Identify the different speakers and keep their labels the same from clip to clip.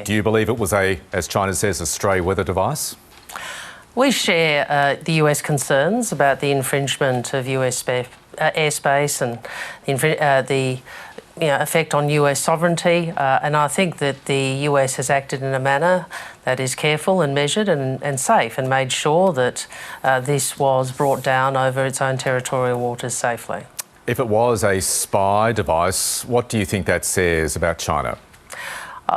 Speaker 1: Do you believe it was as China says, a stray weather device?
Speaker 2: We share the US concerns about the infringement of US airspace and the effect on US sovereignty, and I think that the US has acted in a manner that is careful and measured and safe, and made sure that this was brought down over its own territorial waters safely.
Speaker 1: If it was a spy device, what do you think that says about China?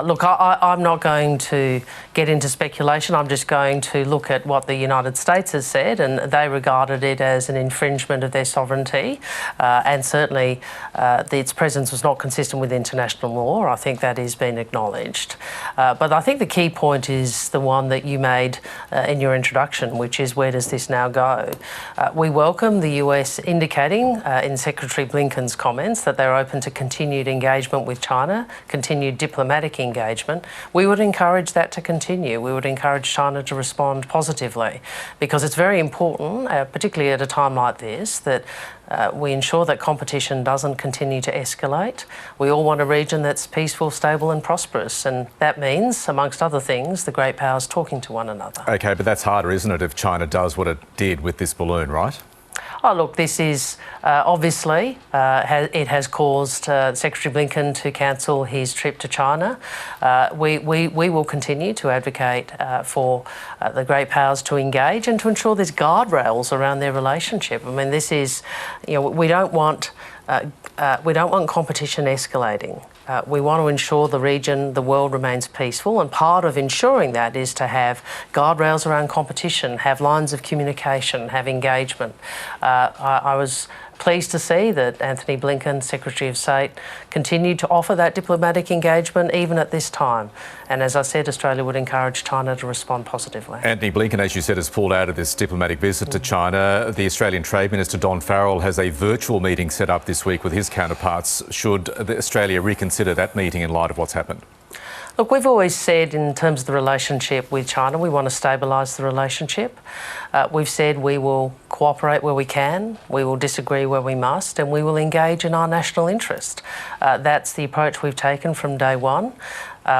Speaker 2: Look, I'm not going to get into speculation. I'm just going to look at what the United States has said, and they regarded it as an infringement of their sovereignty, and certainly its presence was not consistent with international law. I think that has been acknowledged. But I think the key point is the one that you made in your introduction, which is, where does this now go? We welcome the US indicating in Secretary Blinken's comments that they're open to continued engagement with China, continued diplomatic engagement. We would encourage that to continue. We would encourage China to respond positively, because it's very important, particularly at a time like this, that we ensure that competition doesn't continue to escalate. We all want a region that's peaceful, stable and prosperous, and that means, amongst other things, the great powers talking to one another.
Speaker 1: OK, but that's harder, isn't it, if China does what it did with this balloon, right?
Speaker 2: Oh, look, this is obviously, it has caused Secretary Blinken to cancel his trip to China. We will continue to advocate for the great powers to engage and to ensure there's guardrails around their relationship. I mean, this is, we don't want competition escalating. We want to ensure the region, the world remains peaceful, and part of ensuring that is to have guardrails around competition, have lines of communication, have engagement. I was pleased to see that Antony Blinken, Secretary of State, continued to offer that diplomatic engagement even at this time. And as I said, Australia would encourage China to respond positively.
Speaker 1: Antony Blinken, as you said, has pulled out of this diplomatic visit to China. The Australian Trade Minister, Don Farrell, has a virtual meeting set up this week with his counterparts. Should Australia reconsider that meeting in light of what's happened?
Speaker 2: Look, we've always said, in terms of the relationship with China, we want to stabilise the relationship. We've said we will cooperate where we can, we will disagree where we must, and we will engage in our national interest. That's the approach we've taken from day one.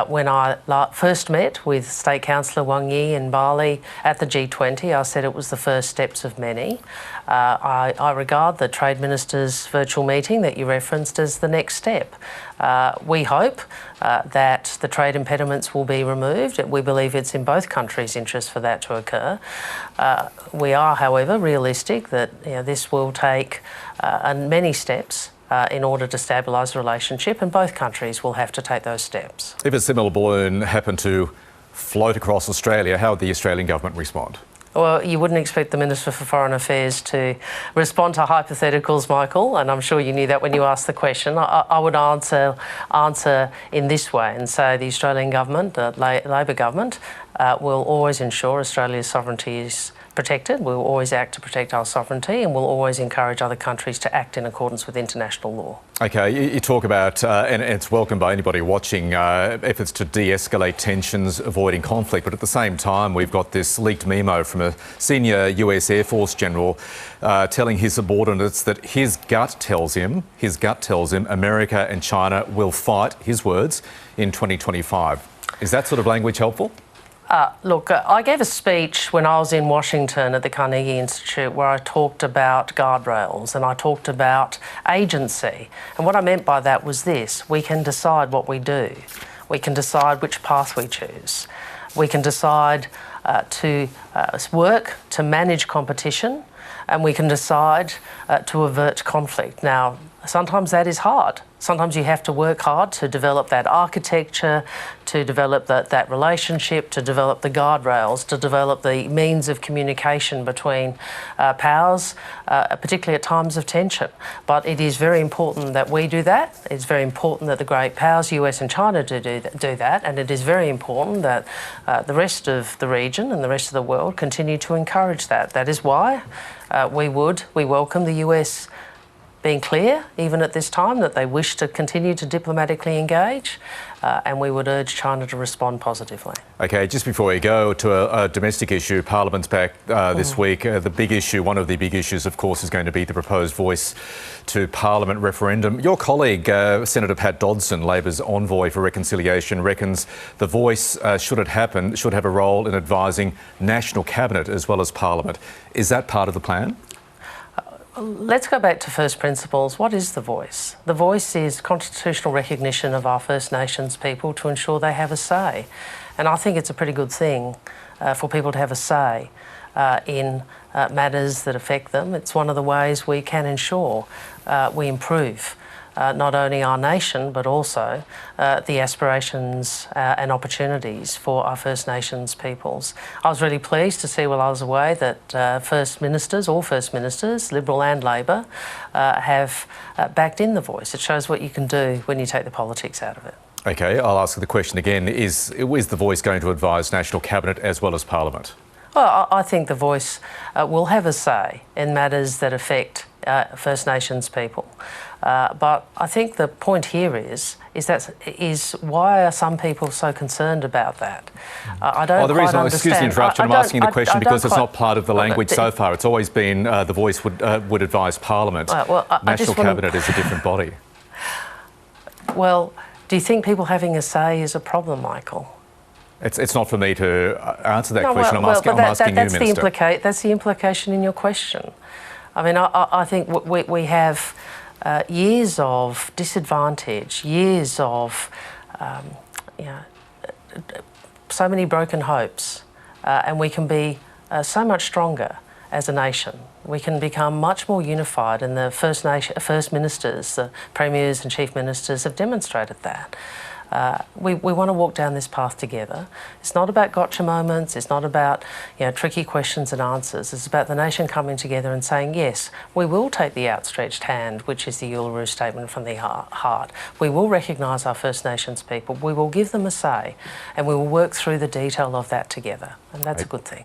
Speaker 2: When I first met with State Councillor Wang Yi in Bali at the G20, I said it was the first steps of many. I regard the Trade Minister's virtual meeting that you referenced as the next step. We hope that the trade impediments will be removed. We believe it's in both countries' interest for that to occur. We are, however, realistic that this will take many steps in order to stabilise the relationship, and both countries will have to take those steps.
Speaker 1: If a similar balloon happened to float across Australia, how would the Australian government respond?
Speaker 2: Well, you wouldn't expect the Minister for Foreign Affairs to respond to hypotheticals, Michael, and I'm sure you knew that when you asked the question. I would answer in this way and say the Australian government, the Labor government, will always ensure Australia's sovereignty is protected. We'll always act to protect our sovereignty, and we'll always encourage other countries to act in accordance with international law. OK, you talk about, and it's welcomed by anybody watching, efforts to de-escalate tensions, avoiding conflict, but at the same time we've got this leaked memo from a senior US Air Force general telling his subordinates that his gut tells him America and China will fight, his words, in 2025. Is that sort of language helpful? Look, I gave a speech when I was in Washington at the Carnegie Institute where I talked about guardrails and I talked about agency. And what I meant by that was this: we can decide what we do. We can decide which path we choose. We can decide to work to manage competition, and we can decide to avert conflict. Now, sometimes that is hard. Sometimes you have to work hard to develop that architecture, to develop that relationship, to develop the guardrails, to develop the means of communication between powers, particularly at times of tension. But it is very important that we do that. It's very important that the great powers, US and China, do that. And it is very important that the rest of the region and the rest of the world continue to encourage that. That is why we welcome the US been clear, even at this time, that they wish to continue to diplomatically engage, and we would urge China to respond positively.
Speaker 1: Okay, just before we go to a domestic issue, Parliament's back this week. The big issue, one of the big issues, of course, is going to be the proposed Voice to Parliament referendum. Your colleague, Senator Pat Dodson, Labor's envoy for reconciliation, reckons the Voice, should it happen, should have a role in advising National Cabinet as well as Parliament. Is that part of the plan?
Speaker 2: Let's go back to first principles. What is the Voice? The Voice is constitutional recognition of our First Nations people to ensure they have a say. And I think it's a pretty good thing for people to have a say in matters that affect them. It's one of the ways we can ensure we improve not only our nation but also the aspirations and opportunities for our First Nations peoples. I was really pleased to see while I was away that First Ministers, all First Ministers, Liberal and Labor, have backed in the Voice. It shows what you can do when you take the politics out of it. Okay,
Speaker 1: I'll ask the question again. Is the Voice going to advise National Cabinet as well as Parliament?
Speaker 2: Well, I think the Voice will have a say in matters that affect First Nations people. But I think the point here is why are some people so concerned about that? I don't
Speaker 1: the
Speaker 2: quite
Speaker 1: reason,
Speaker 2: understand.
Speaker 1: Excuse the interruption, I'm asking the question because it's not part of the language so far. It's always been the Voice would advise Parliament. National Cabinet is a different body.
Speaker 2: Well, do you think people having a say is a problem, Michael?
Speaker 1: It's not for me to answer that question. I'm asking you, Minister.
Speaker 2: That's the implication in your question. I mean, I think we have years of disadvantage, years of so many broken hopes, and we can be so much stronger as a nation. We can become much more unified, and the First Ministers, the Premiers and Chief Ministers have demonstrated that. We want to walk down this path together. It's not about gotcha moments. It's not about tricky questions and answers. It's about the nation coming together and saying, yes, we will take the outstretched hand, which is the Uluru Statement from the Heart. We will recognise our First Nations people. We will give them a say, and we will work through the detail of that together. And that's a good thing.